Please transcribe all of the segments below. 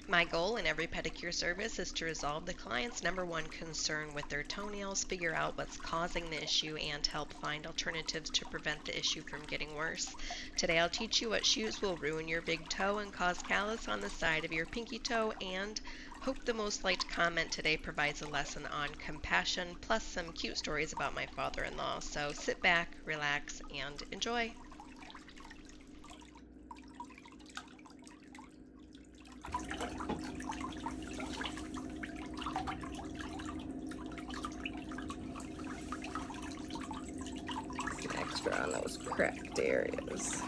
My goal in every pedicure service is to resolve the client's #1 concern with their toenails, figure out what's causing the issue, and help find alternatives to prevent the issue from getting worse. Today I'll teach you what shoes will ruin your big toe and cause callus on the side of your pinky toe, and hope the most liked comment today provides a lesson on compassion, plus some cute stories about my father-in-law. So sit back, relax, and enjoy. On those cracked areas.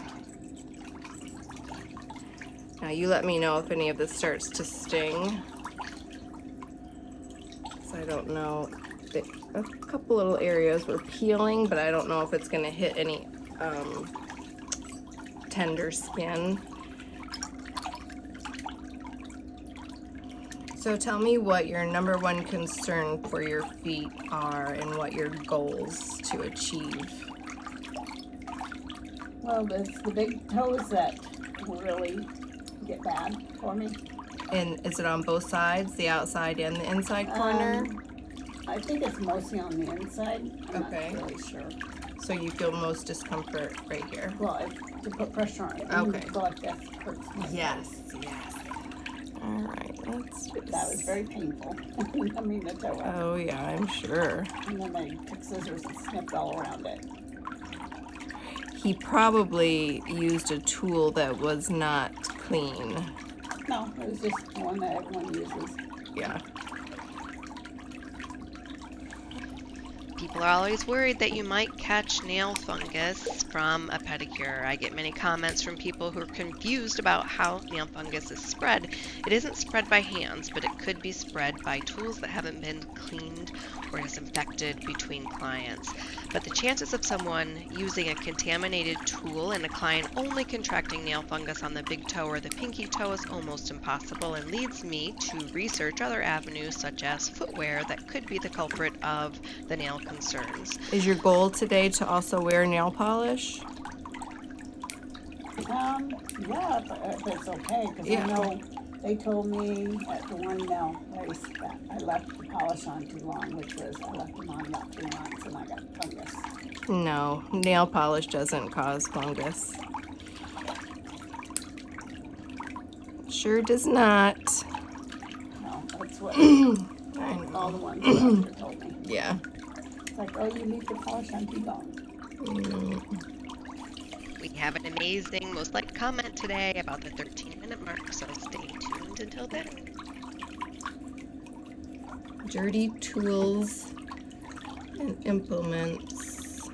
Now you let me know if any of this starts to sting. So I don't know. A couple little areas were peeling, but I don't know if it's going to hit any tender skin. So tell me what your #1 concern for your feet are and what your goals to achieve. Well, it's the big toes that will really get bad for me. And is it on both sides, the outside and the inside corner? I think it's mostly on the inside. I'm Okay. not really sure. So you feel most discomfort right here? Well, to put pressure on it. Okay. Go like that hurts my Yes. All right, let's just... That was very painful. I mean, the toe. Oh yeah, I'm sure. And then they took scissors and snipped all around it. He probably used a tool that was not clean. No, it was just one that everyone uses. Yeah. People are always worried that you might catch nail fungus from a pedicure. I get many comments from people who are confused about how nail fungus is spread. It isn't spread by hands, but it could be spread by tools that haven't been cleaned or disinfected between clients. But the chances of someone using a contaminated tool and a client only contracting nail fungus on the big toe or the pinky toe is almost impossible, and leads me to research other avenues such as footwear that could be the culprit of the nail concerns. Is your goal today to also wear nail polish? Yeah, if it's okay, because Yeah. I know they told me at the one nail place that I left the polish on too long, which was I left them on about 3 months and I got fungus. No, nail polish doesn't cause fungus. Sure does not. No, that's what I know. all the ones that told me. Yeah. It's like, oh, you leave the polish on too long. We have an amazing most liked comment today about the 13-minute mark, so stay tuned until then. Dirty tools and implements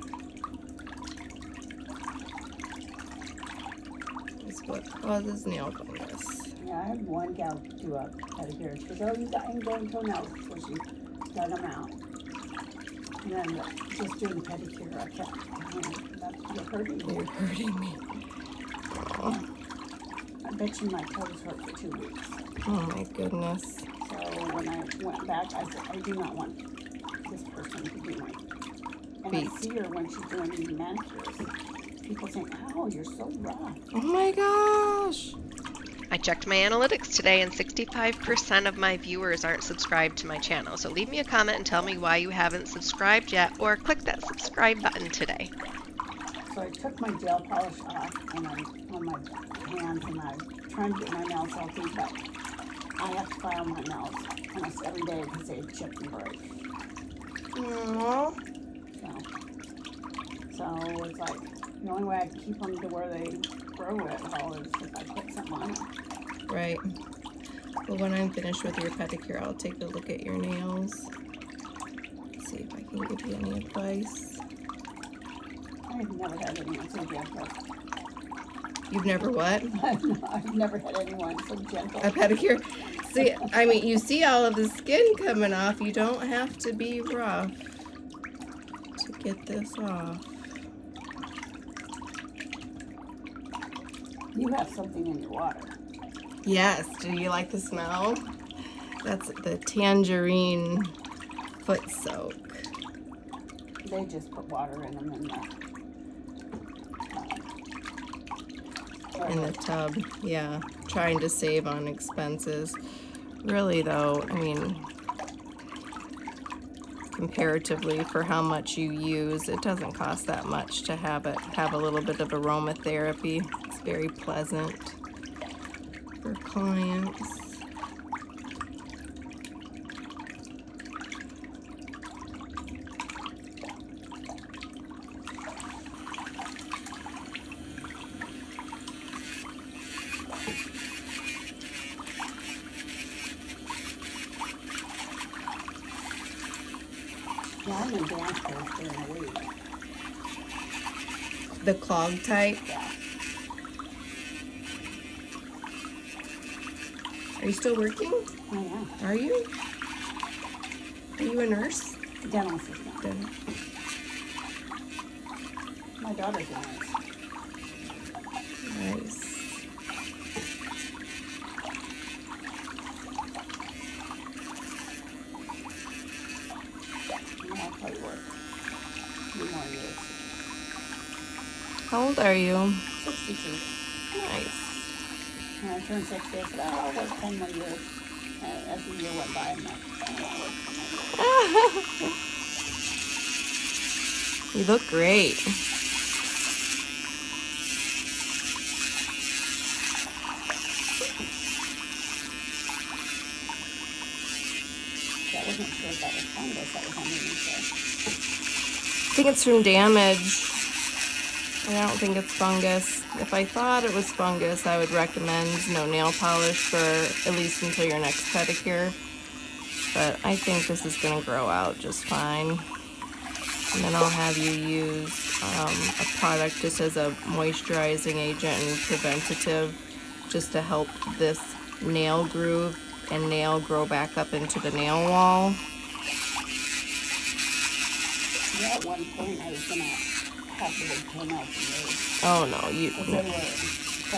is what causes nail fungus. Yeah, I had one gal do a pedicure. She goes, oh, you got ingrown toenails. So she dug them out. And then just doing the pedicure, I kept you're hurting me. You're hurting me. Oh, I bet you my toes hurt for 2 weeks. oh my goodness. So when I went back, I said, I do not want this person to do my. And Feet. I see her when she's doing these manicures. People saying, ow, you're so rough. Oh my gosh. I checked my analytics today, and 65% of my viewers aren't subscribed to my channel. So leave me a comment and tell me why you haven't subscribed yet, or click that subscribe button today. So I took my gel polish off and I'm on my hands and I'm trying to get my nails healthy, but I have to file my nails almost every day because they chip and break. Aww. So it's like the only way I can keep them to where they grow it all is if I put something on them. Right. Well, when I'm finished with your pedicure, I'll take a look at your nails. See if I can give you any advice. I've never had anyone so gentle. You've never what? I've never had anyone so gentle. A pedicure? See, I mean, you see all of the skin coming off. You don't have to be rough to get this off. You have something in your water. Yes. Do you like the smell? That's the tangerine foot soak. They just put water in them In the tub, yeah. trying to save on expenses. Really though, I mean, comparatively for how much you use, it doesn't cost that much to have a little bit of aromatherapy. It's very pleasant for clients. Yeah, I'm in dance class during the week. The clog type. Yeah. Are you still working? Oh, yeah. Are you? Are you a nurse? Dental assistant. Then My daughter's a nurse. nice. And I'll probably work a few more years. How old are you? 62. Nice. When I turned 60, I said, oh, I'll work 10 more years. And as the year went by, I'm like, I don't want to work 10 more years. You look great. So I wasn't sure if that was fungus that was underneath there. I think it's from damage. I don't think it's fungus. If I thought it was fungus, I would recommend no nail polish for at least until your next pedicure. But I think this is going to grow out just fine. And then I'll have you use a product just as a moisturizing agent and preventative, just to help this nail groove and nail grow back up into the nail wall. Yeah, at one point I was going to have the big toenails removed. Oh no, you. Because they were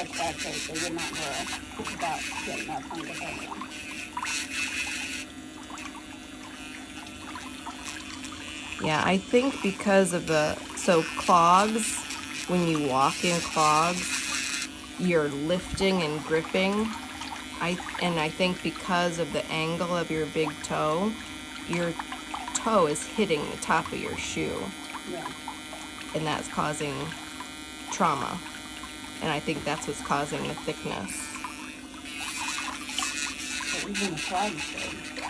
such bad shape, they would not grow without getting that fungus on them. Yeah, I think because of so clogs, when you walk in clogs, you're lifting and gripping. I think because of the angle of your big toe, your toe is hitting the top of your shoe, Yeah. and that's causing trauma. And I think that's what's causing the thickness. But even the clogs did.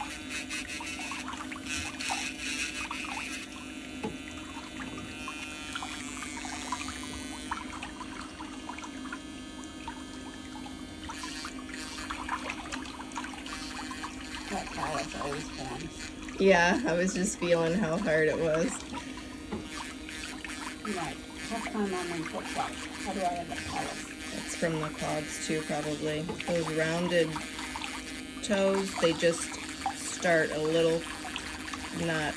That Callus always forms. Yeah, I was just feeling how hard it was. You're like, tough time on my foot flops. How do I have that Callus? It's from the clogs too, probably. Those rounded toes, they just start a little not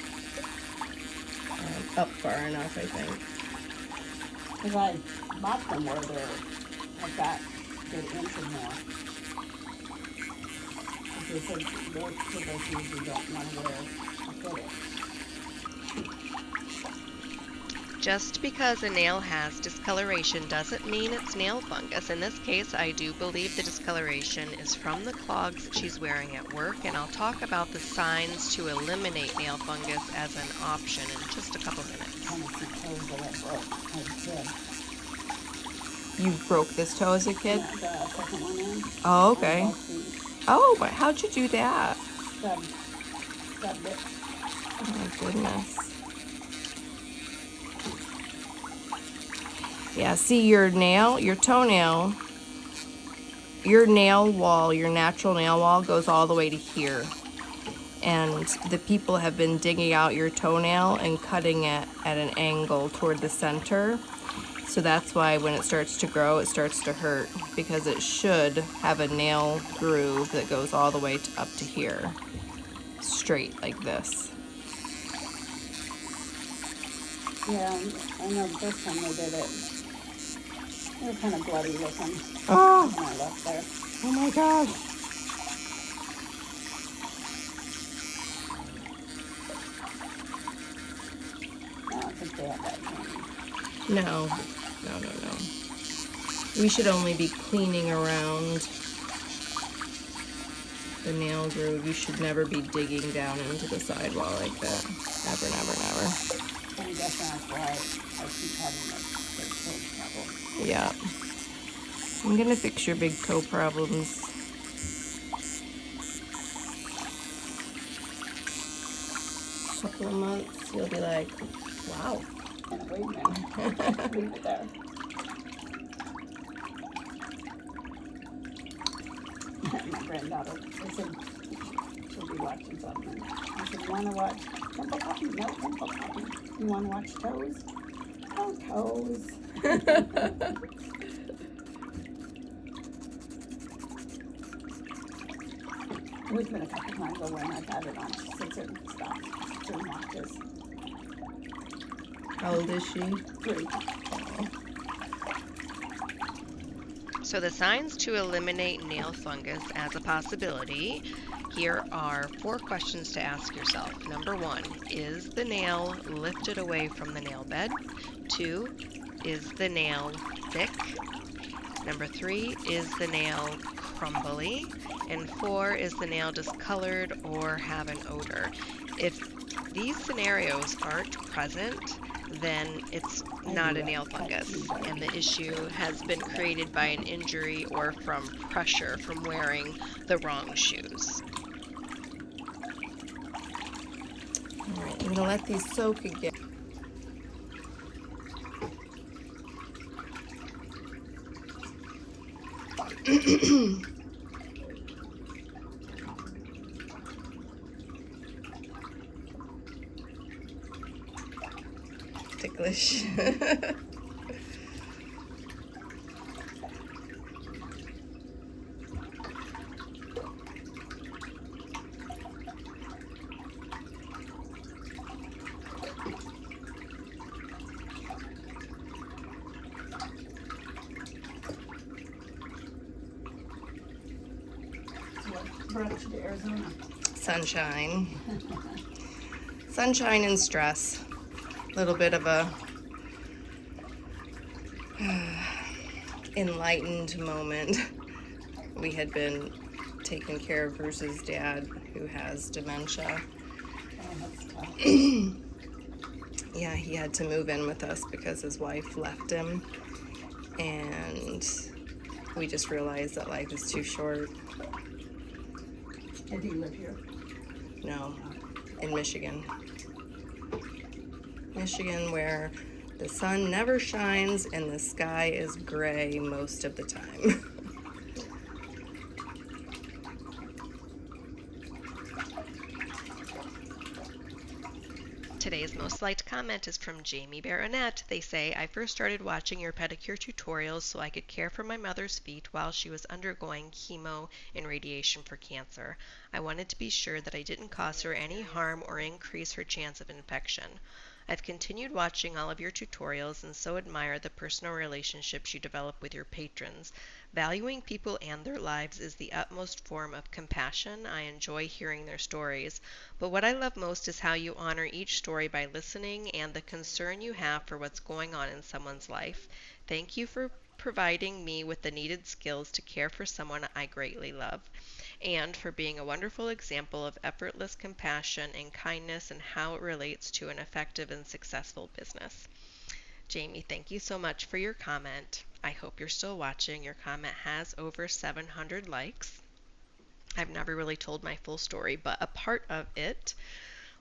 up far enough, I think. Because I bought them where they're like that, good inch or more. They said those shoes you don't want to wear a fitted. Just because a nail has discoloration doesn't mean it's nail fungus. In this case, I do believe the discoloration is from the clogs that she's wearing at work, and I'll talk about the signs to eliminate nail fungus as an option in just a couple minutes. Kind of see toes that I broke as a kid. You broke this toe as a kid? Yeah, the second one in. Oh, On okay. both feet. Oh, but how'd you do that? Stubbed it. Oh my goodness. Yeah, see your toenail, your nail wall, your natural nail wall goes all the way to here. And the people have been digging out your toenail and cutting it at an angle toward the center. So that's why when it starts to grow, it starts to hurt, because it should have a nail groove that goes all the way up to here, straight like this. Yeah, I know the first time they did it, they were kind of bloody looking Oh, when I left there. oh my gosh. I don't think they have that training. No. We should only be cleaning around the nail groove. You should never be digging down into the sidewall like that. Never, never, never. And I guess that's why I keep having those toe problems. Yeah. I'm gonna fix your big toe problems. Couple of months, you'll be like, wow. And wait a minute. Leave it there. My granddaughter, I said, she'll be watching something. I said, you want to watch Pimple Poppy? No, Pimple Poppy. You want to watch Toes? Oh, Toes. There's been a couple times though when I've had it on. She sits there and stops. Sits there and watches. How old is she? 3. So the signs to eliminate nail fungus as a possibility. Here are 4 questions to ask yourself. Number 1, is the nail lifted away from the nail bed? 2, is the nail thick? Number 3, is the nail crumbly? And 4, is the nail discolored or have an odor? If these scenarios aren't present, then it's not a nail fungus, and the issue has been created by an injury or from pressure from wearing the wrong shoes. All right, I'm gonna let these soak again. Ticklish. What brought you to Arizona? Sunshine. Sunshine and stress. A little bit of a enlightened moment. We had been taking care of Bruce's dad, who has dementia. Oh, that's tough. Yeah, he had to move in with us because his wife left him, and we just realized that life is too short. Did he live here? No, in Michigan. Michigan, where the sun never shines and the sky is gray most of the time. Today's most liked comment is from Jamie Baronet. They say, I first started watching your pedicure tutorials so I could care for my mother's feet while she was undergoing chemo and radiation for cancer. I wanted to be sure that I didn't cause her any harm or increase her chance of infection. I've continued watching all of your tutorials and so admire the personal relationships you develop with your patrons. Valuing people and their lives is the utmost form of compassion. I enjoy hearing their stories. But what I love most is how you honor each story by listening and the concern you have for what's going on in someone's life. Thank you for providing me with the needed skills to care for someone I greatly love, and for being a wonderful example of effortless compassion and kindness and how it relates to an effective and successful business. Jamie, thank you so much for your comment. I hope you're still watching. Your comment has over 700 likes. I've never really told my full story, but a part of it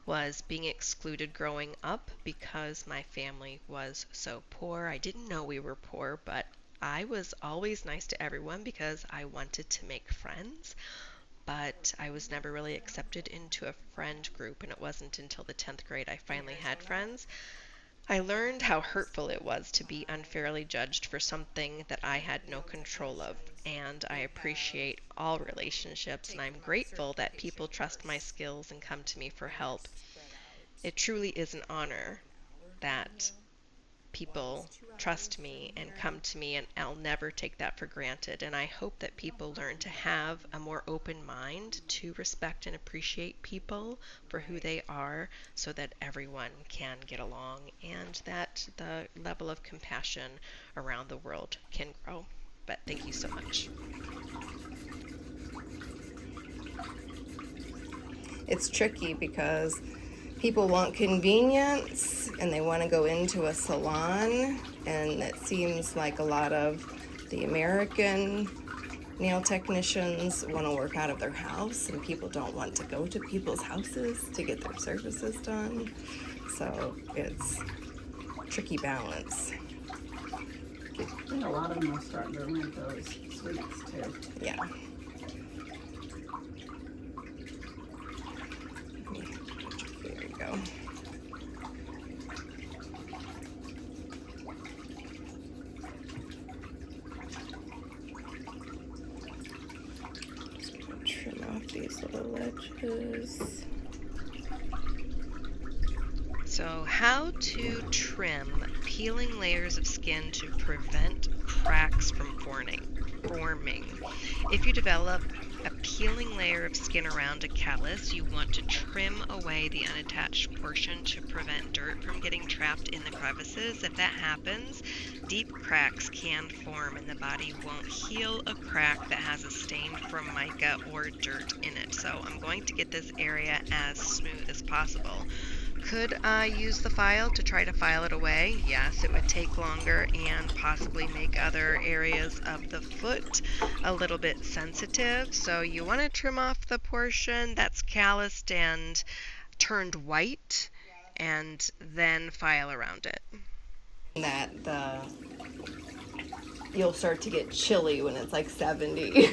was being excluded growing up because my family was so poor. I didn't know we were poor, but I was always nice to everyone because I wanted to make friends. But I was never really accepted into a friend group, and it wasn't until the 10th grade I finally had friends. I learned how hurtful it was to be unfairly judged for something that I had no control of, and I appreciate all relationships, and I'm grateful that people trust my skills and come to me for help. It truly is an honor that people trust me and come to me, and I'll never take that for granted. And I hope that people learn to have a more open mind to respect and appreciate people for who they are, so that everyone can get along and that the level of compassion around the world can grow. But thank you so much. it's tricky because people want convenience and they want to go into a salon, and it seems like a lot of the American nail technicians want to work out of their house, and people don't want to go to people's houses to get their services done. So it's a tricky balance. I think a lot of them are starting to rent those suites too. Yeah. There we go. Just gonna trim off these little ledges. So how to trim peeling layers of skin to prevent cracks from forming. If you develop a peeling layer of skin around a callus, you want to trim away the unattached portion to prevent dirt from getting trapped in the crevices. If that happens, deep cracks can form and the body won't heal a crack that has a stain from mica or dirt in it. So I'm going to get this area as smooth as possible. Could I use the file to try to file it away? Yes, it would take longer and possibly make other areas of the foot a little bit sensitive. So you want to trim off the portion that's calloused and turned white and then file around it. That you'll start to get chilly when it's like 70.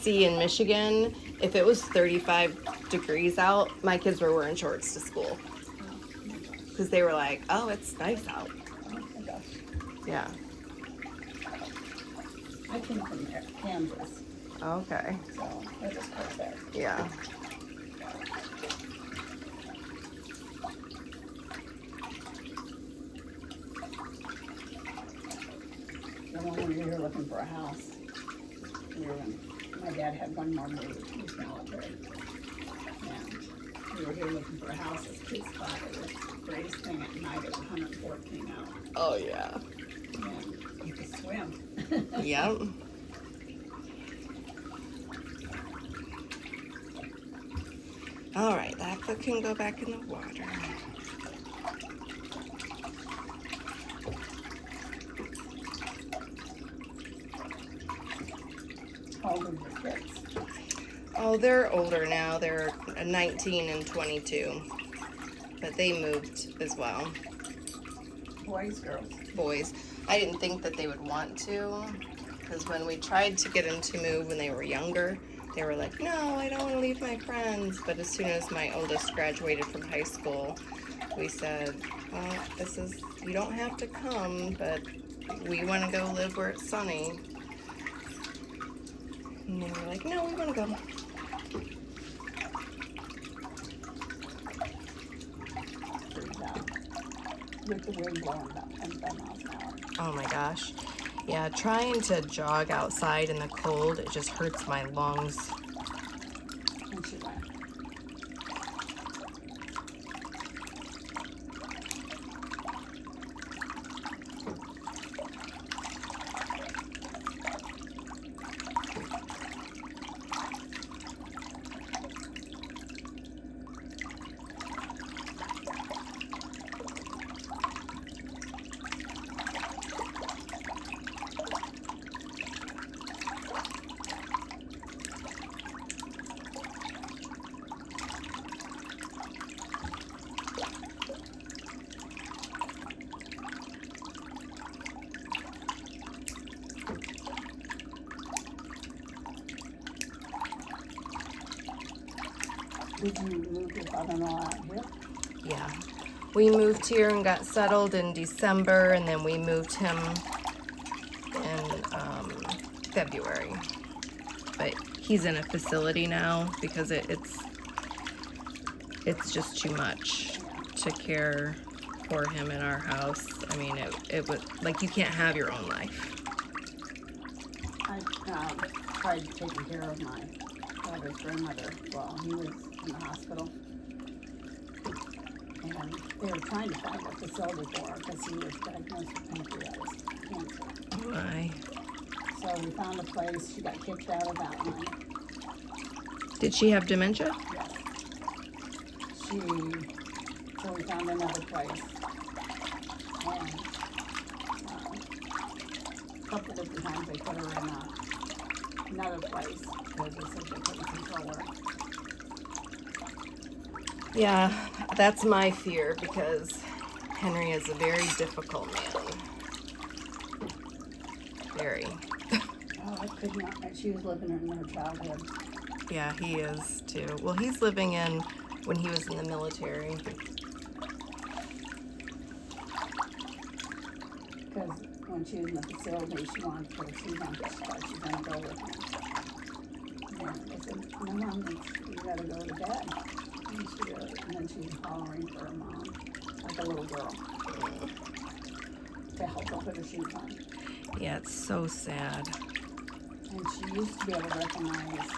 See, in Michigan, if it was 35 degrees out, my kids were wearing shorts to school because they were like, oh, it's nice out. Oh my gosh. Yeah. I came from Kansas, Okay. so I just put there. Yeah. The one when we were looking for a house, my dad had one more move, he's military. And we were here looking for a house, this kids thought it was the greatest thing at night, it was 114 out. Oh, yeah. And you could swim. Yep. All right, that foot can go back in the water. How old are your kids? Oh, they're older now. They're 19 and 22. But they moved as well. Boys, girls? Boys. I didn't think that they would want to, because when we tried to get them to move when they were younger, they were like, no, I don't want to leave my friends. But as soon as my oldest graduated from high school, we said, well, you don't have to come, but we want to go live where it's sunny. And they were like, no, we want to go. With the wind blowing about 25 miles an hour. Oh my gosh. Yeah, trying to jog outside in the cold, it just hurts my lungs. And she laughed. Did you move your father-in-law out here? Yeah. We moved here and got settled in December, and then we moved him in February. But he's in a facility now because it's just too much to care for him in our house. I mean, it would, like, you can't have your own life. I tried taking care of my father's grandmother while he was in the hospital. And they were trying to find a facility for her because he was diagnosed with pancreatic cancer. Oh my. So we found a place. She got kicked out of that one. Did she have dementia? Yes. So we found another place. And a couple different times they put her in another place because they said they couldn't control her. Yeah, that's my fear because Henry is a very difficult man. Very. Oh, I could not. She was living in her childhood. Yeah, he is too. Well, he's living in when he was in the military. Because when she was in the facility, she wanted to go see him. She thought she was going to go with him. And they said, no, Mom, you got to go to bed. And she did. And then she was hollering for her mom, like a little girl, to help her put her shoes on. Yeah, it's so sad. And she used to be able to recognize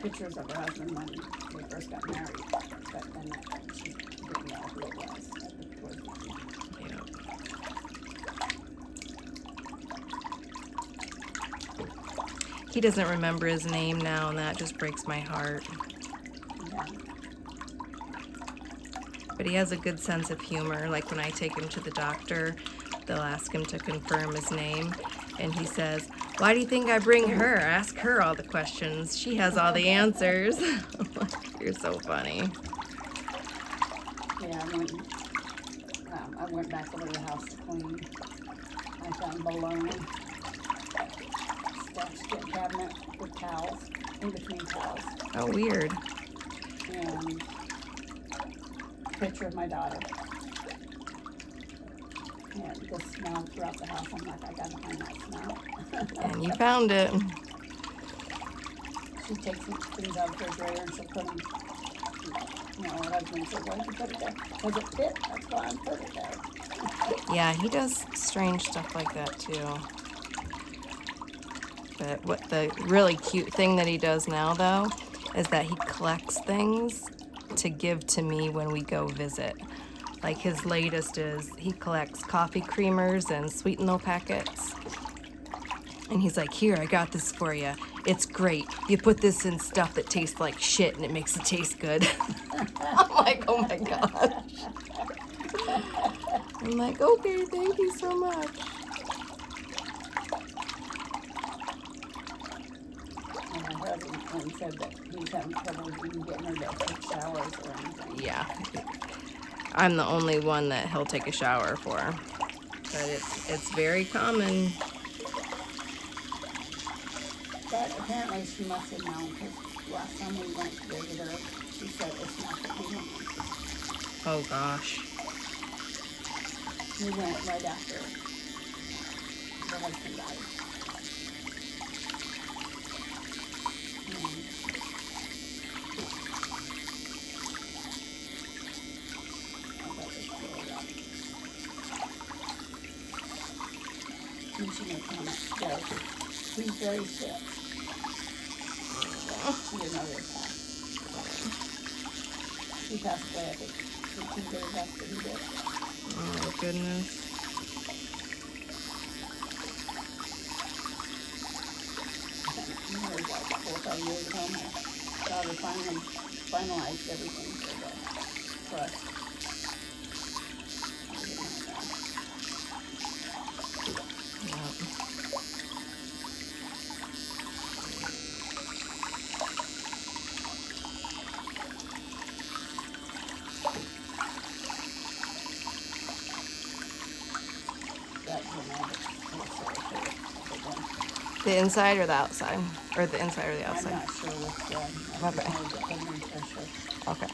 pictures of her husband when they first got married. But then she didn't know who it was. Yeah. He doesn't remember his name now, and that just breaks my heart. Yeah. But he has a good sense of humor. Like when I take him to the doctor, they'll ask him to confirm his name, and he says, "Why do you think I bring her? Ask her all the questions. She has all the answers." I'm like, you're so funny. Yeah, I went back over to the house to clean. I found bologna stashed in a cabinet with towels, in between towels, Oh, weird. and a picture of my daughter. And the smell throughout the house. I'm like, I gotta find that smell. And you found it. She takes things out of the refrigerator and she'll put them, her husband said, why'd you put it there? Does it fit? That's why I put it there. Yeah, he does strange stuff like that too. But what the really cute thing that he does now, though, is that he collects things to give to me when we go visit. Like his latest is he collects coffee creamers and sweetener packets. And he's like, here, I got this for you. It's great. You put this in stuff that tastes like shit and it makes it taste good. I'm like, oh my gosh. I'm like, okay, thank you so much. And my husband said that he's having trouble even getting her to take showers or anything. Yeah. I'm the only one that he'll take a shower for. But it's very common. But apparently she must have known, because last time we went to visit her, she said it's not the healing. Oh gosh. We went right after the husband died. And she made comments, he's very sick. She didn't know this passed. He passed away, I think, 15 days after he did. Oh goodness. It was like 4 or 5 years ago. My daughter finally finalized everything for the trust. Yep. The inside or the outside? Or the inside or the I'm outside? not sure which one. Okay. Okay.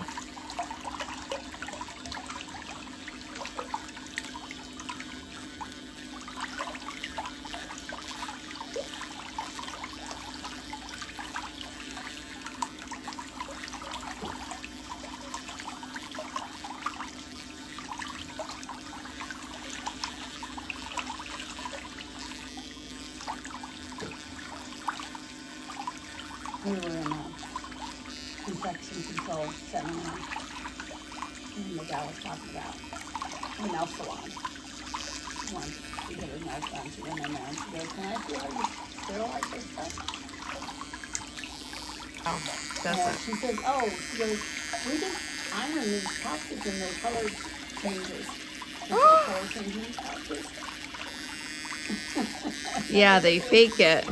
We were in a infection control seminar, and the guy was talking about a nail salon. Once she had her nails done, she went in there and she goes, can I see how you sterilize this stuff? Oh, And doesn't. she says, oh, she goes, we just iron these pouches and the color changes. The color changing pouches. Yeah, they fake it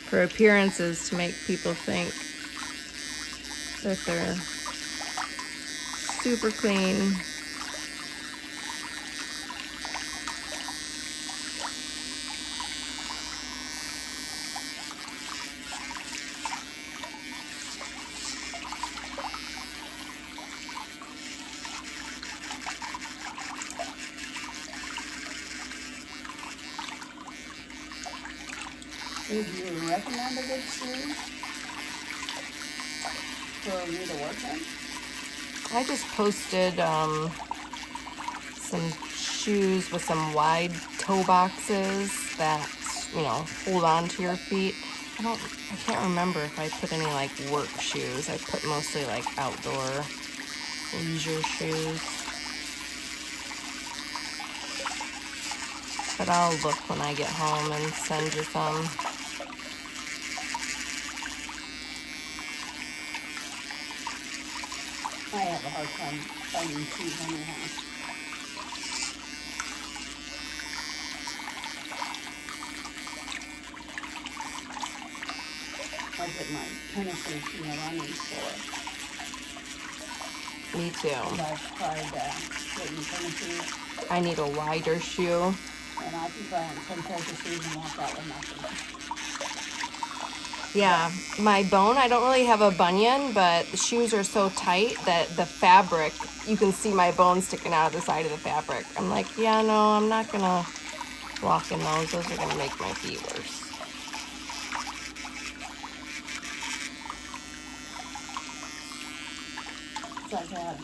for appearances to make people think that they're super clean. Would you recommend a good shoe for me to work in? I just posted some shoes with some wide toe boxes that, hold on to your feet. I can't remember if I put any like work shoes. I put mostly like outdoor leisure shoes. But I'll look when I get home and send you some. I have a hard time finding shoes anyhow. I get my tennis shoes from the running store. Me too. And I've tried getting tennis shoes, I need a wider shoe. and I can try on 10 pairs of shoes and walk out with nothing. Yeah, my bone, I don't really have a bunion, but the shoes are so tight that the fabric, you can see my bone sticking out of the side of the fabric. I'm like, yeah, no, I'm not gonna walk in those. Those are gonna make my feet worse. So I've had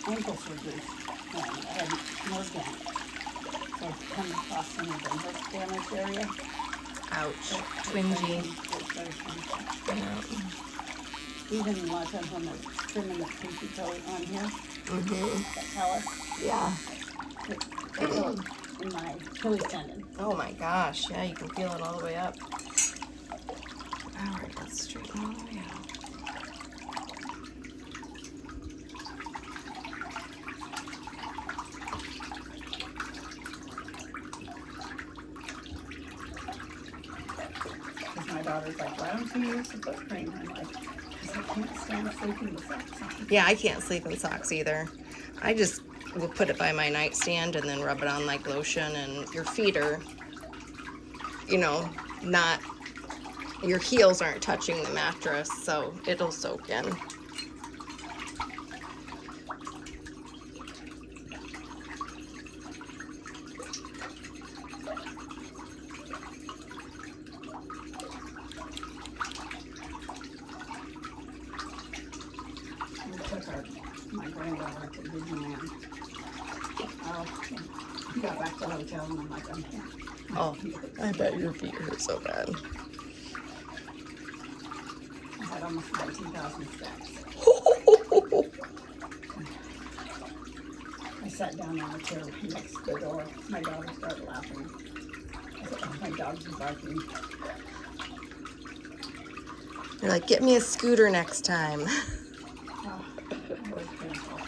ankle surgery, and I had nerve damage. So I've come across some of the nerve damage area. Ouch, twingy. It's very painful. Yeah. Even a lot of times when they're trimming the pinky toe on here, that callus, Yeah. I feel it in my Achilles tendon. Oh my gosh, yeah, you can feel it all the way up. All right, let's straighten all the way out. My daughter's like, why don't you use the foot cream? I'm like, because I can't stand sleeping with socks on. Yeah, I can't sleep in socks either. I just will put it by my nightstand and then rub it on like lotion, and your feet are, not, your heels aren't touching the mattress, so it'll soak in. My granddaughter to Disneyland. He got back to the hotel and I'm like, I can't. Oh, I bet your feet hurt so bad. I had almost 19,000 steps. I sat down on the chair next to the door. My daughter started laughing. I said, oh, my dogs are barking. You're like, get me a scooter next time. Oh, it was painful.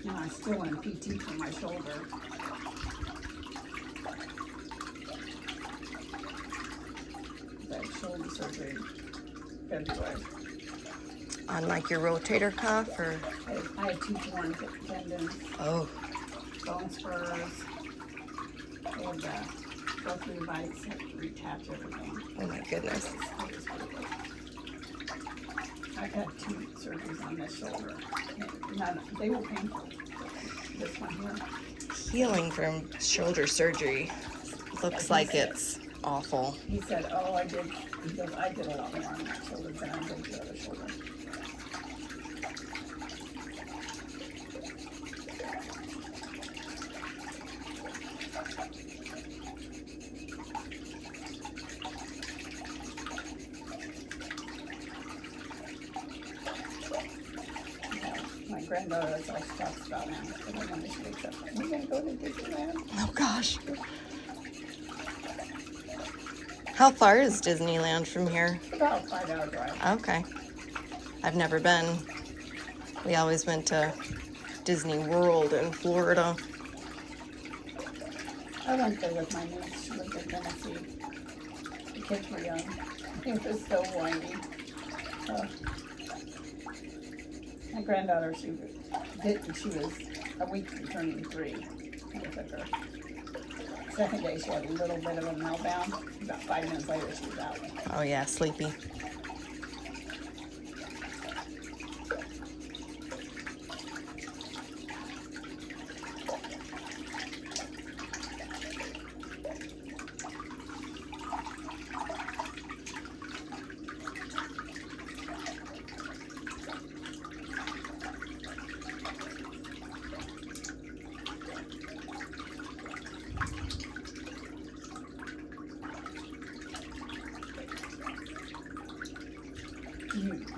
And I still in PT for my shoulder. I had shoulder surgery in February. On like your rotator cuff or? I had 2 torn tendons, Oh, bone spurs, and go through bites, had to reattach everything. oh my goodness. It was brutal. I've had 2 surgeries on this shoulder. They were painful. This one here. Healing from shoulder surgery looks like it's awful. He said, oh, I did. He goes, I did a lot more on that shoulder than I did the other shoulder. My granddaughter always talks about now. And then when she wakes up, are we going to go to Disneyland? Oh gosh. How far is Disneyland from here? About 5-hour drive. Okay. I've never been. We always went to Disney World in Florida. I went there with my niece. She lived in Tennessee. The kids were young. It was so whiny. My granddaughter, she was a week from turning 3. I took her. Second day, she had a little bit of a meltdown. About 5 minutes later, she was out. Oh yeah, sleepy.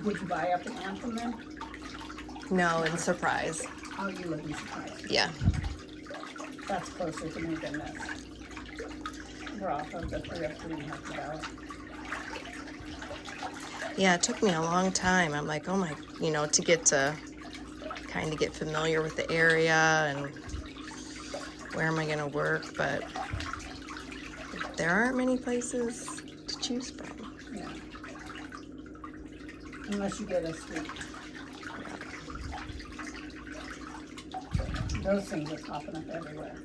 Did you buy up and down from them? No, in Surprise. Oh, you live in Surprise. Yeah. That's closer to me than this. We're off of the 3.5 hours. Yeah, it took me a long time. I'm like, oh my, to get familiar with the area and where am I going to work, but there aren't many places to choose from. Yeah. Unless you get a suite. Those things are popping up everywhere.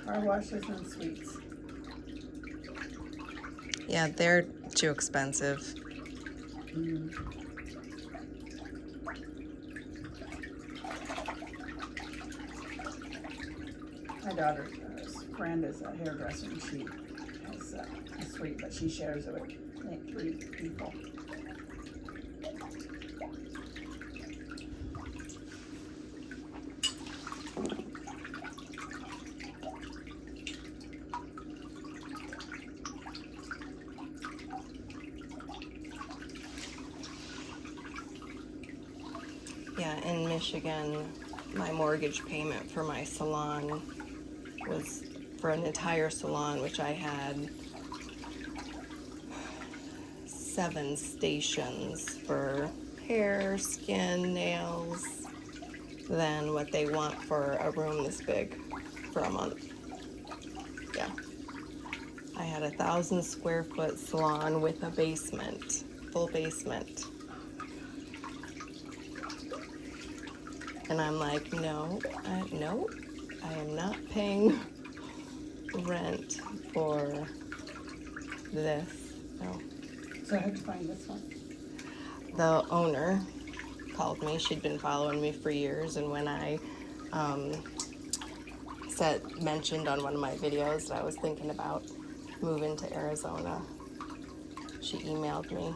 Car washes and suites. Yeah, they're too expensive. Mm. My daughter's friend is a hairdresser and she has a suite, but she shares it with, I think, 3 people. Yeah, in Michigan, my mortgage payment for my salon was for an entire salon, which I had 7 stations for hair, skin, nails, than what they want for a room this big for a month. Yeah. I had 1,000 square foot salon with a basement, full basement. And I'm like, no, I am not paying rent for this. No. So how'd you find this one? The owner called me. She'd been following me for years, and when I mentioned on one of my videos that I was thinking about moving to Arizona, she emailed me.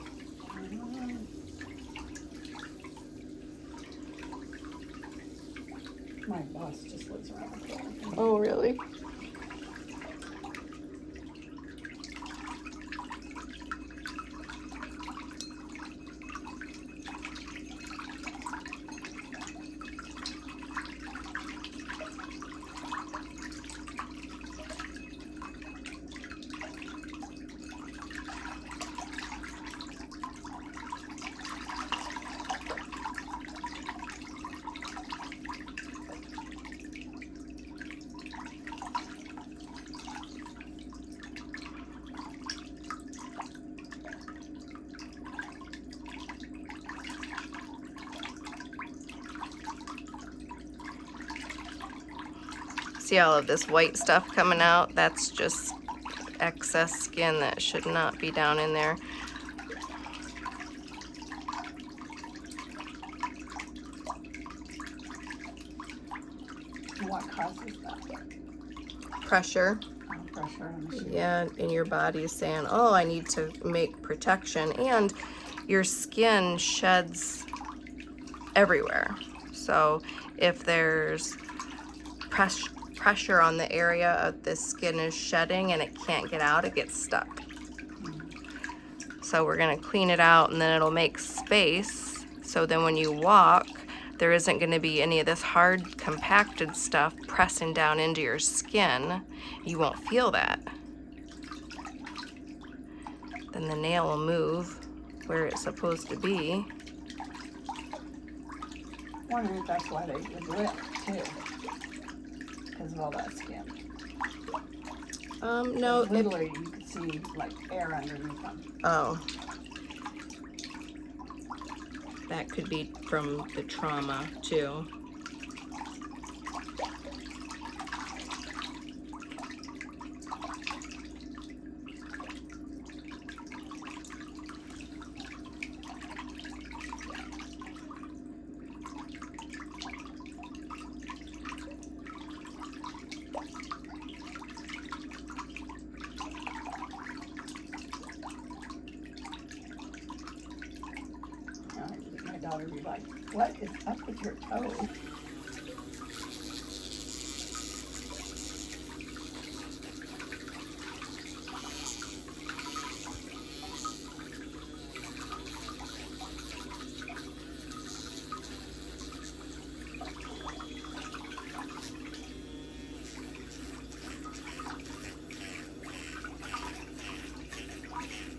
My boss just lives around the corner. Oh, really? See all of this white stuff coming out? That's just excess skin that should not be down in there. What causes that? Pressure. Pressure on the sheet. Yeah, and your body is saying, oh, I need to make protection. And your skin sheds everywhere. So if there's pressure on the area of the skin is shedding and it can't get out, it gets stuck. So we're gonna clean it out and then it'll make space. So then when you walk, there isn't going to be any of this hard compacted stuff pressing down into your skin. You won't feel that. Then the nail will move where it's supposed to be. Wondering if that's why they would rip too, because of all that skin. No. Literally, you could see like air underneath them. Oh. That could be from the trauma too. My daughter would be like, "What is up with your toe?"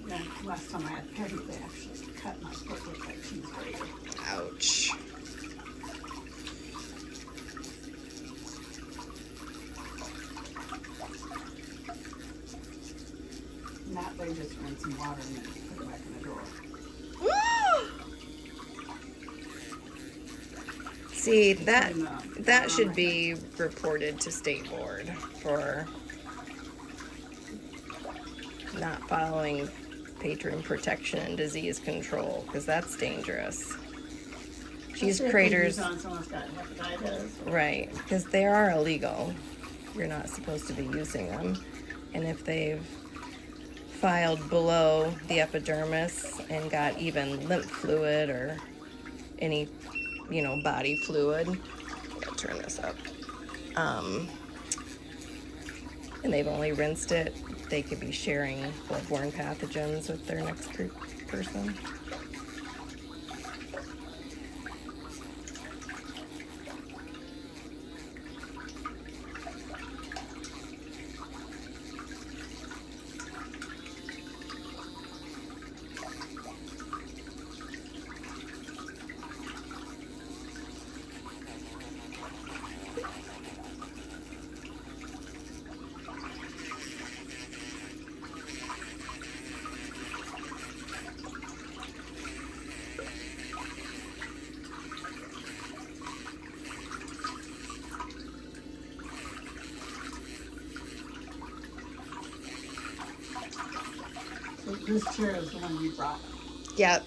Yeah, last time I had Peggy, they actually cut my foot with a cheese grater. Ouch. And that they just rinse some water and then put it back in the drawer. See, that should be reported to state board for not following patron protection and disease control, because that's dangerous. Cheese craters, Someone's got hepatitis. right, because they are illegal. You're not supposed to be using them. And if they've filed below the epidermis and got even lymph fluid or any, body fluid, I gotta turn this up, and they've only rinsed it, they could be sharing bloodborne pathogens with their next person. So this chair is the one you brought. Yep.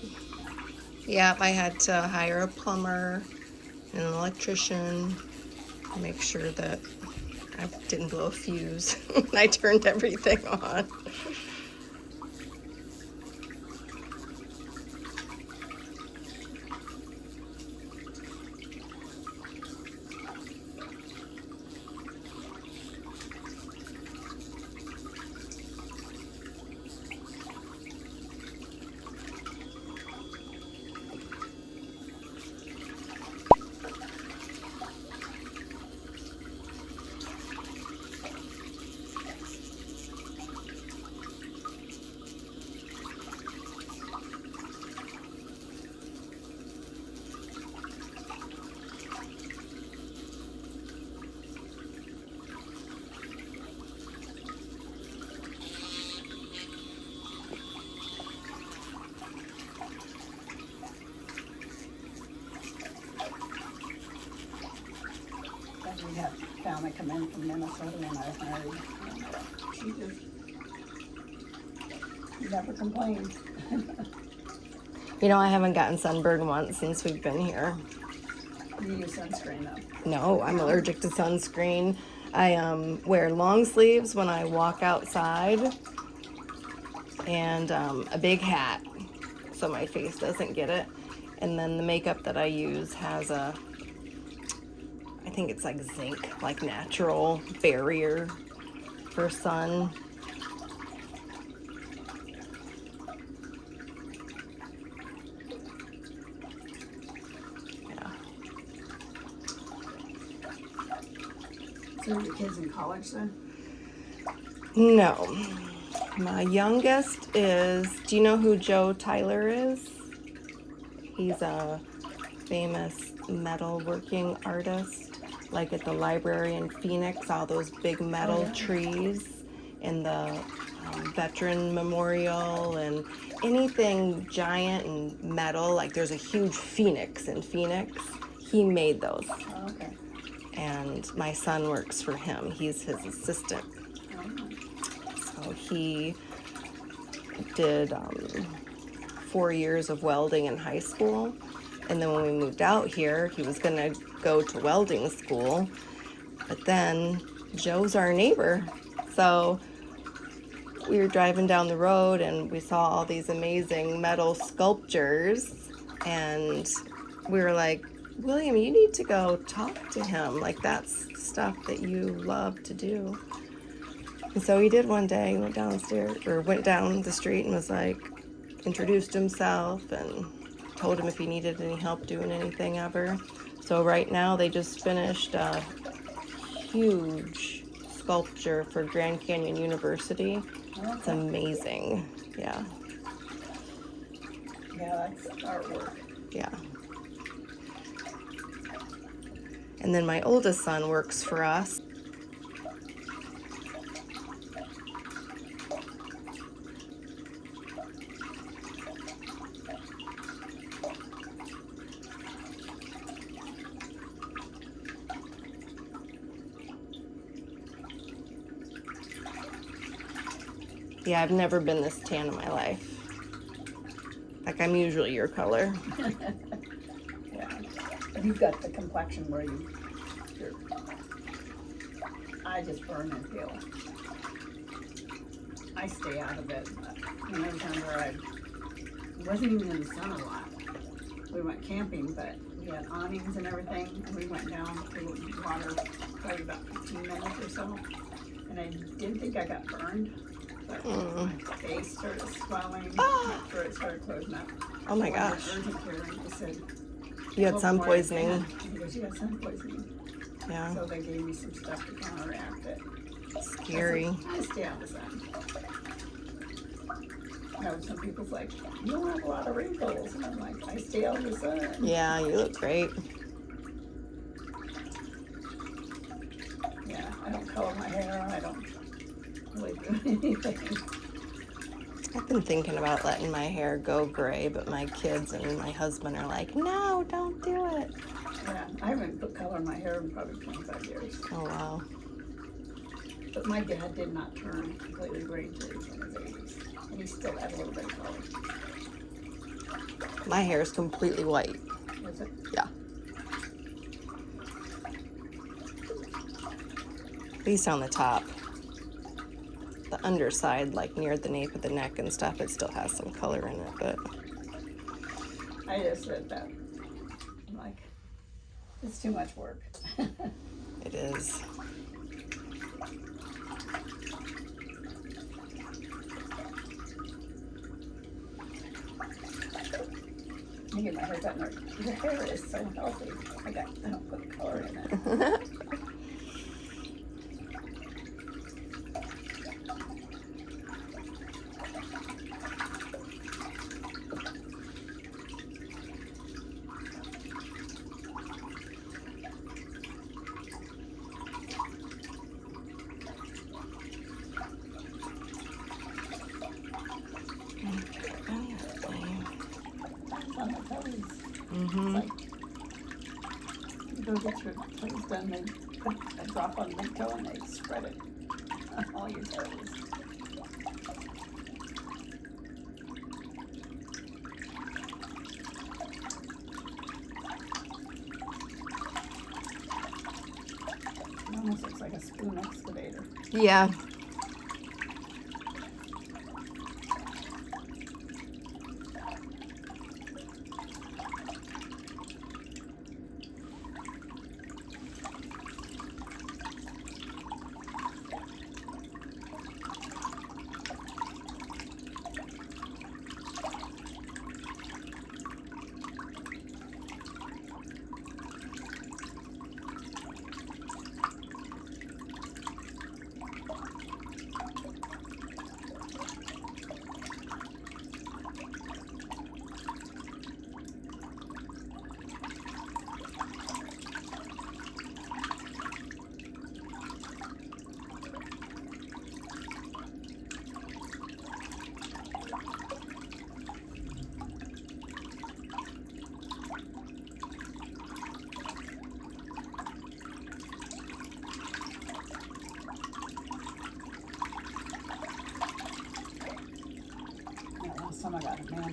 I had to hire a plumber and an electrician to make sure that I didn't blow a fuse. I turned everything on. We had family come in from Minnesota and I hired. She just never complains. I haven't gotten sunburned once since we've been here. You use sunscreen though. No, I'm allergic to sunscreen. I wear long sleeves when I walk outside and a big hat so my face doesn't get it. And then the makeup that I use has I think it's like zinc, like natural barrier for sun. Yeah. So are your kids in college then? No. My youngest is, do you know who Joe Tyler is? He's a famous metalworking artist, like at the library in Phoenix, all those big metal trees in the veteran memorial and anything giant and metal, like there's a huge phoenix in Phoenix. He made those. Oh, okay. And my son works for him. He's his assistant. So he did 4 years of welding in high school. And then when we moved out here, he was going to go to welding school. But then Joe's our neighbor. So we were driving down the road and we saw all these amazing metal sculptures. And we were like, William, you need to go talk to him. Like, that's stuff that you love to do. And so he did one day. He went downstairs, or went down the street and was like, introduced himself and told him if he needed any help doing anything ever. So right now they just finished a huge sculpture for Grand Canyon University. It's amazing. Yeah. Yeah, that's artwork. Yeah. And then my oldest son works for us. Yeah, I've never been this tan in my life. Like, I'm usually your color. Yeah. But you've got the complexion where you're, I just burn and peel. I stay out of it. When I was younger, I wasn't even in the sun a lot. We went camping, but we had awnings and everything, and we went down to the water probably about 15 minutes or so. And I didn't think I got burned, but my face started swelling, my throat started closing up. Oh my So gosh. I went to urgent care and they said, You had sun poisoning. And he goes, you got sun poisoning. Yeah. So they gave me some stuff to counteract it. Scary. I stay out of the sun. You know, some people's like, you don't have a lot of wrinkles. And I'm like, I stay out of the sun. Yeah, you look great. Yeah, I don't color my hair. I don't really do anything. I've been thinking about letting my hair go gray, but my kids and my husband are like, no, don't do it. Yeah, I haven't put color in my hair in probably 25 years. Oh, wow. But my dad did not turn completely gray until he was in his 80s. And he still had a little bit of color. My hair is completely white. Was it? Yeah. At least on the top. The underside, like near the nape of the neck and stuff, it still has some color in it, but I just said that. I'm like, it's too much work. it is. I get my hair cut and your hair is so healthy. I don't put color in it. On the toes. Mm-hmm. It's like, you go get your toes done, they put a drop on the big toe and they spread it on all your toes. It almost looks like a spoon excavator. Yeah.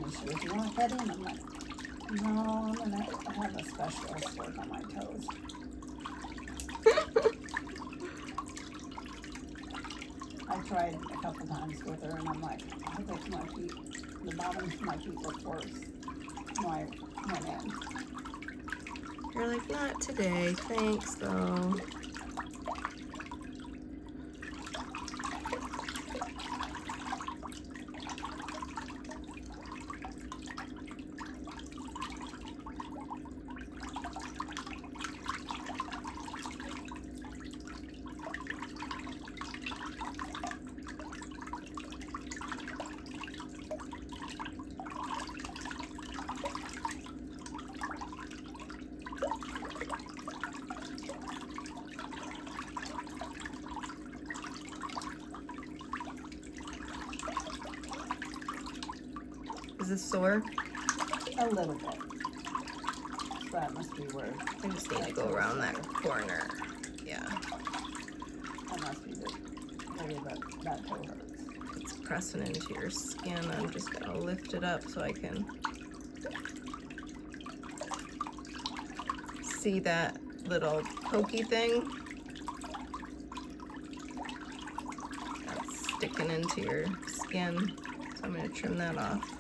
And she goes, you want Betty? And I'm like, no, I'm gonna have a specialist work on my toes. I tried a couple times with her, and I'm like, I bet my feet, the bottoms of my feet look worse. No, I went in. You're like, not today, thanks though. Is this sore? A little bit. So that must be where. I just need to go around that corner. Yeah. That must be the area that toe hurts. It's pressing into your skin. I'm just gonna lift it up so I can see that little pokey thing that's sticking into your skin. So I'm gonna trim that off.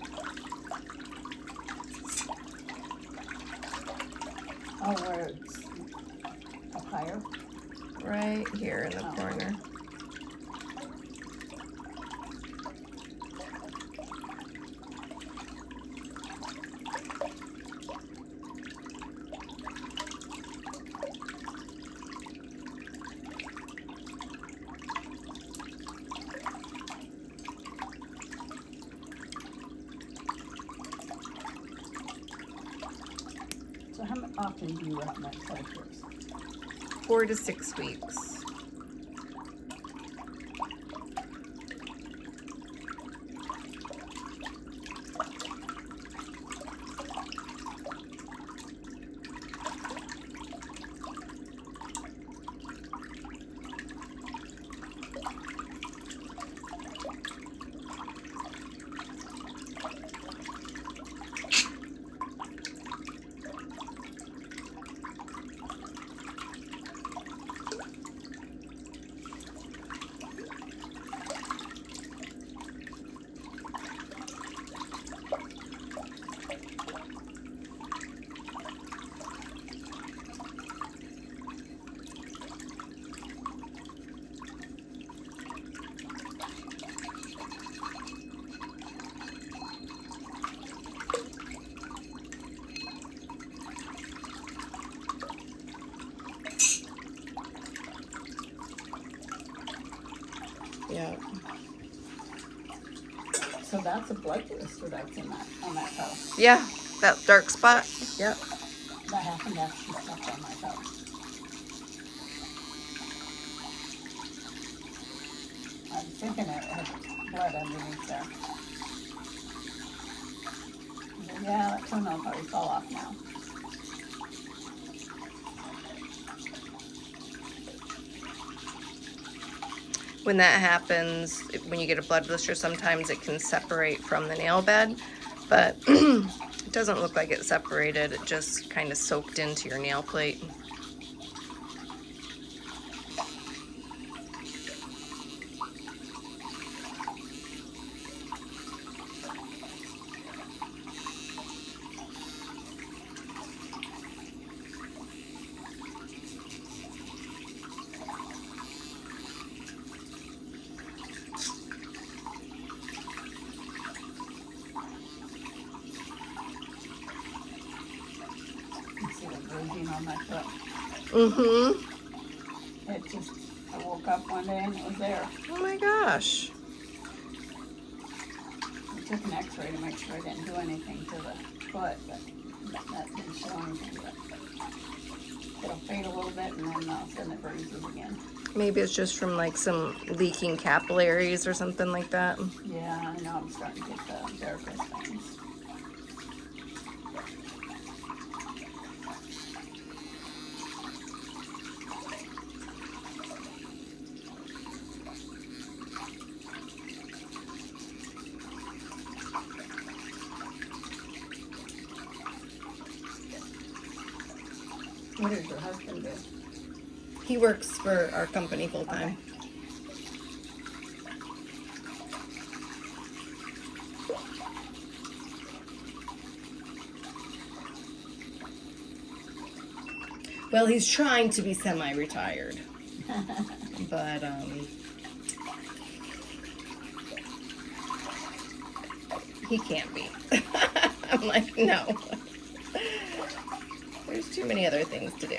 Oh, where it's up higher? Right here in the corner. So how often do you have manicures? 4 to 6 weeks. Yeah. So that's a blood blister that's in that on that toe. Yeah, that dark spot. Yep. That happened after she stepped on my toe. I'm thinking it had blood underneath there. But yeah, that toenail probably fell off now. When that happens, when you get a blood blister, sometimes it can separate from the nail bed, but it doesn't look like it separated. It just kind of soaked into your nail plate. On my foot. Mm-hmm. It just, I woke up one day and it was there. Oh my gosh. I took an x-ray to make sure I didn't do anything to the foot, but that didn't show anything. But it'll fade a little bit and then all of a sudden it bruises again. Maybe it's just from like some leaking capillaries or something like that. Yeah, I know I'm starting to get the varicose veins. What does your husband do? He works for our company full time. Okay. Well, he's trying to be semi-retired, but he can't be. I'm like, no. There's too many other things to do.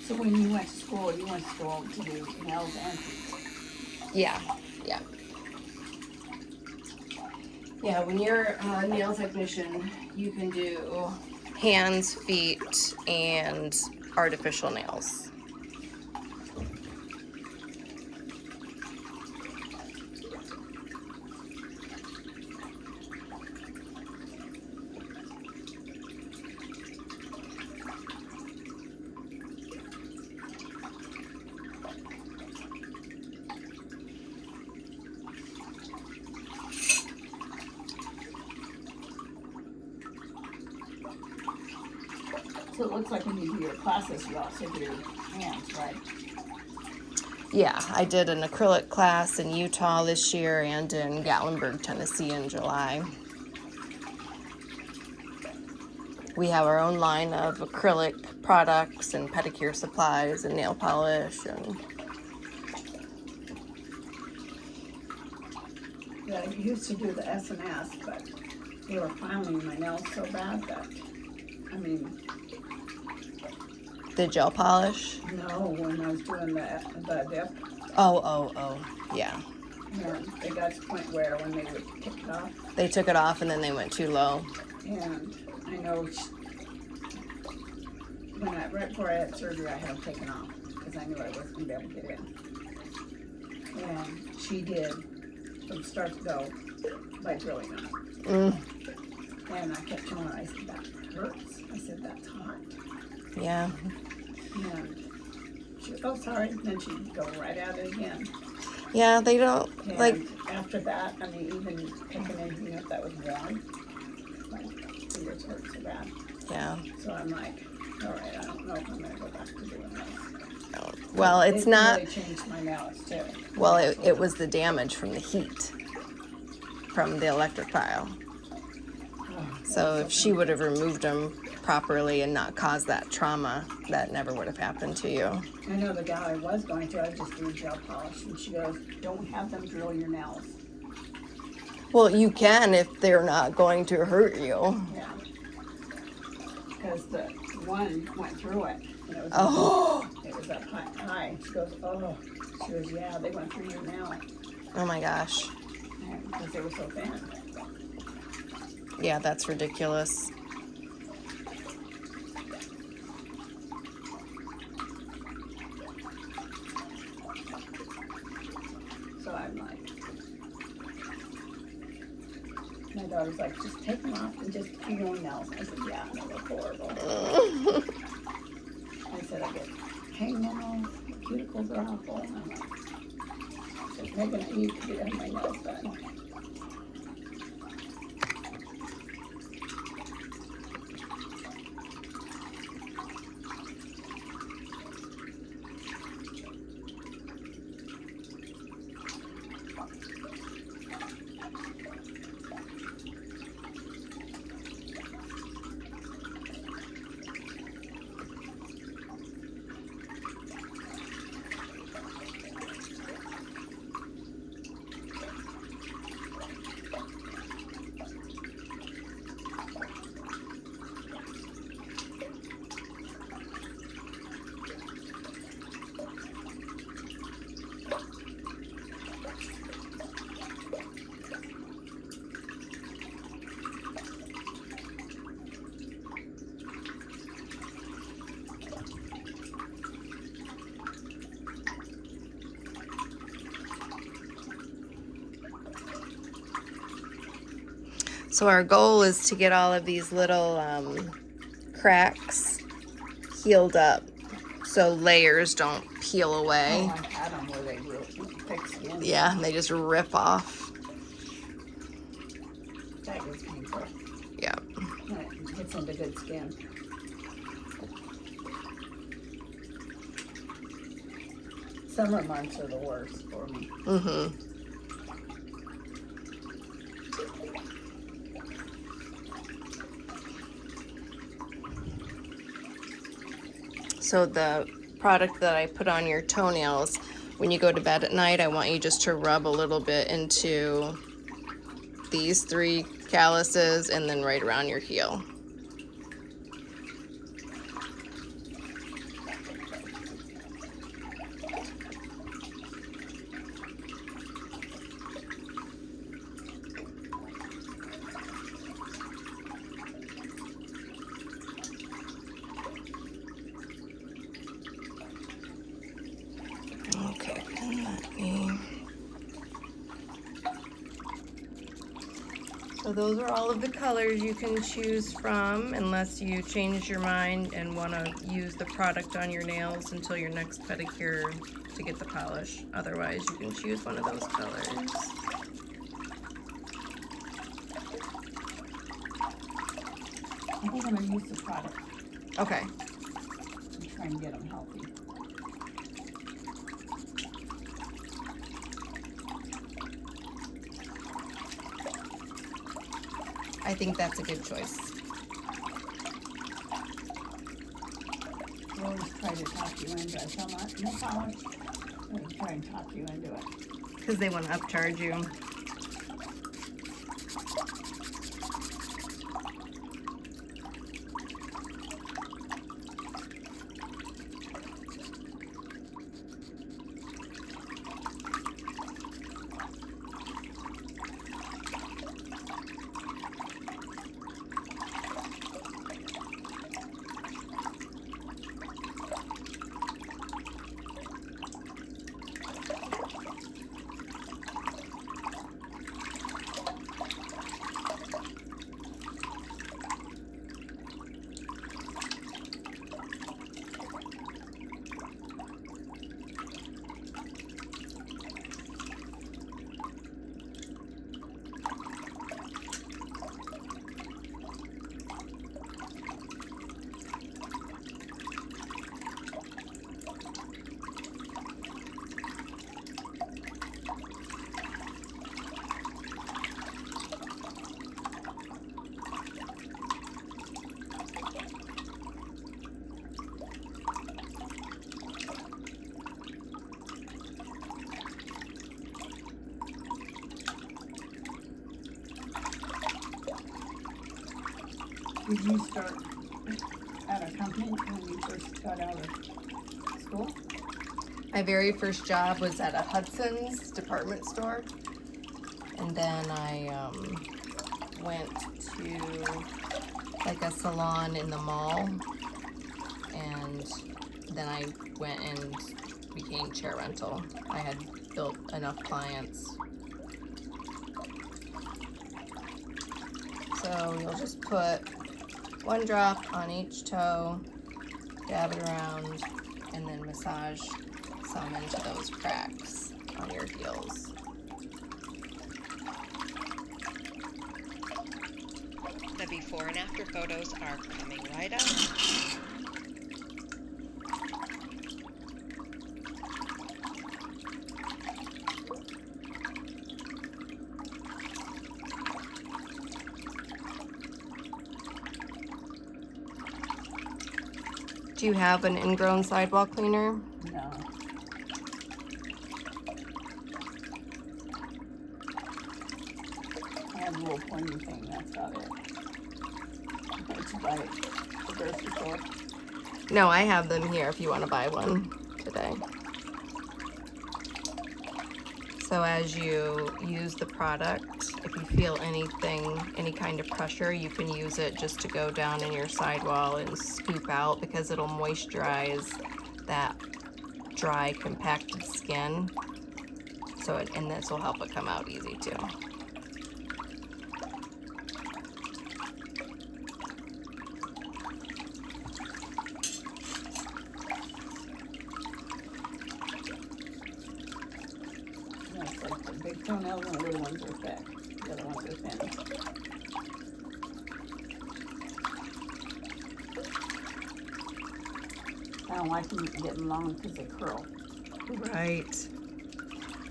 So when you went to school to do nails and feet? Yeah. Yeah, when you're a nail technician, you can do hands, feet, and artificial nails. So it looks like when you do your classes, you also do hands, right? Yeah, I did an acrylic class in Utah this year and in Gatlinburg, Tennessee in July. We have our own line of acrylic products and pedicure supplies and nail polish and Yeah, I used to do the S&S, but they were filing my nails so bad that, I mean, the gel polish. no, when I was doing the dip, Oh, yeah. and they got to the point where when they would take it off, They took it off and then they went too low. and I know right before I had surgery, I had them taken off because I knew I wasn't gonna be able to get in. And she did from start to go by drilling them. And I kept telling her, I said, that hurts. I said, that's hot. Yeah. And she was, oh, sorry. And then she'd go right at it again. Yeah, they don't, And like, after that, I mean, even picking anything up that was warm, my fingers hurt so bad. yeah. So I'm like, all right, I don't know if I'm going to go back to doing this. Well, it's not, It really changed my nails, too. well, it was the damage from the heat, from the electric pile. So if she would have removed them properly and not caused that trauma, that never would have happened to you. I know the gal I was going to, I was just doing gel polish, and she goes, don't have them drill your nails. Well, you can if they're not going to hurt you. Yeah. Because the one went through it, and it was, it was up high. She goes, oh. She goes, yeah, they went through your nail. Oh my gosh. Because they were so thin. Yeah, that's ridiculous. So I'm like, my daughter's like, just take them off and just do your own nails. I said, yeah, they look horrible. I said, I get hangnails, cuticles are awful. And I'm like, I said, Megan, I need to get my nails done. So our goal is to get all of these little cracks healed up so layers don't peel away. Oh, I had them where they grew thick skin. Yeah, and they just rip off. That gets painful. Yeah. When it gets into good skin. summer months are the worst for me. Mm-hmm. So the product that I put on your toenails, when you go to bed at night, I want you just to rub a little bit into these 3 calluses and then right around your heel. Okay, then let me... So those are all of the colors you can choose from, unless you change your mind and want to use the product on your nails until your next pedicure to get the polish. Otherwise, you can choose one of those colors. I think I'm going to use the product Okay. and try and get them healthy. I think that's a good choice. They always try to talk you into it. So much, no polish. They try and talk you into it. Because they want to upcharge you. Did you start at a company when you first got out of school? My very first job was at a Hudson's department store. And then I went to like a salon in the mall. And then I went and became chair rental. I had built enough clients. So you'll just put 1 drop on each toe, dab it around, and then massage some into those cracks on your heels. The before and after photos are coming right up. Do you have an Ingrown sidewall cleaner? No. I have a little pointy thing, that's about it. It's by the grocery store. No, I have them here if you want to buy one today. So as you use the product, if you feel anything, any kind of pressure, you can use it just to go down in your sidewall and scoop out, because it'll moisturize that dry, compacted skin. So, and this will help it come out easy too. It's like the big toenails and the little ones are thick. The other ones are thin. I don't like them getting long because they curl. Right.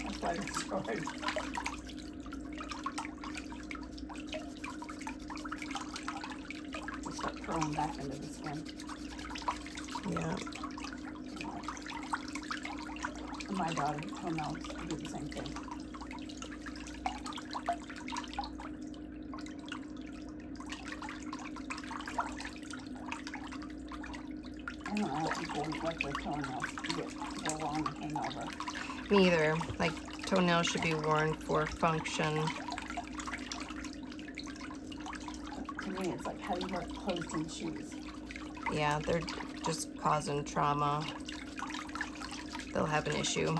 That's why they're destroyed. They start growing back into the skin. Yeah. And my daughter, Toenails, do the same thing. I don't know if people like their toenails to go long and hang over. Me either. Like, toenails should be worn for function. To me, it's like how do you wear closed-in shoes? Yeah, they're just causing trauma. They'll have an issue.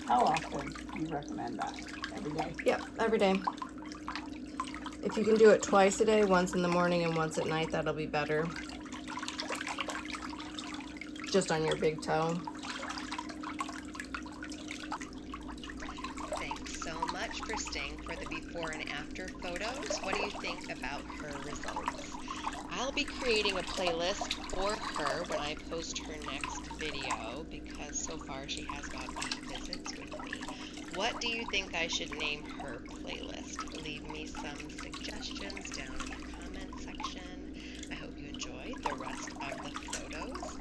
How often do you recommend that? Every day? Yep, every day. If you can do it twice a day, once in the morning and once at night, that'll be better. Just on your big toe. Thanks so much for staying for the before and after photos. What do you think about her results? I'll be creating a playlist for her when I post her next video because so far she has about 8 visits with me. What do you think I should name her playlist? Leave me some suggestions down in the comment section. I hope you enjoyed the rest of the photos